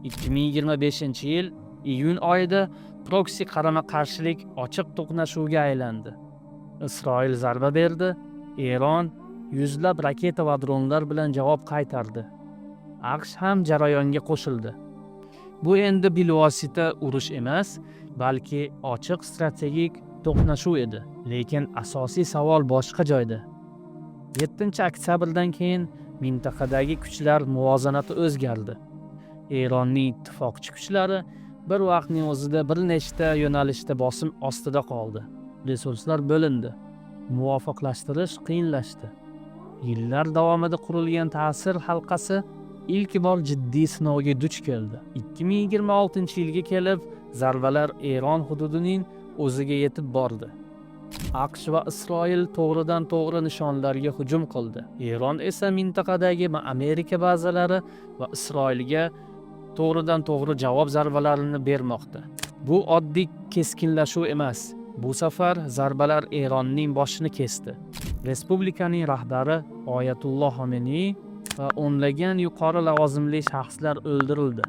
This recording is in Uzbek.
2025-yil iyun oyida proksi qarama-qarshilik ochiq to'qnashuvga aylandi. Isroil zarba berdi, Eron yuzlab raketa va dronlar bilan javob qaytardi. AQSh ham jarayonga qo'shildi. Bu endi bilvosita urush emas, balki ochiq strategik to'qnashuv edi. Lekin asosiy savol boshqa joyda. 7-oktyabrdan keyin mintaqadagi kuchlar muvozanati o'zgardi. Eronning ittifoqchi kuchlari bir vaqtning o'zida bir nechta yo'nalishda bosim ostida qoldi. Resurslar bo'lindi. Muvofiqlashtirish qiyinlashdi. Yillar davomida qurilgan ta'sir halqasi ilk bor jiddiy sinovga duch keldi. 2026-yilga kelib zarbalar Eron hududining o'ziga yetib bordi. AQSh va Isroil to'g'ridan to'g'ri nishonlarga hujum qildi. Eron esa mintaqadagi Amerika bazalari va Isroilga to'g'ridan to'g'ri javob zarbalarini bermoqda. Bu oddiy keskinlashuv emas. Bu safar zarbalar Eronning boshini kesdi. Respublikaning rahbari Oyatulloh Xomenei va o'nlagan yuqori lavozimli shaxslar o'ldirildi.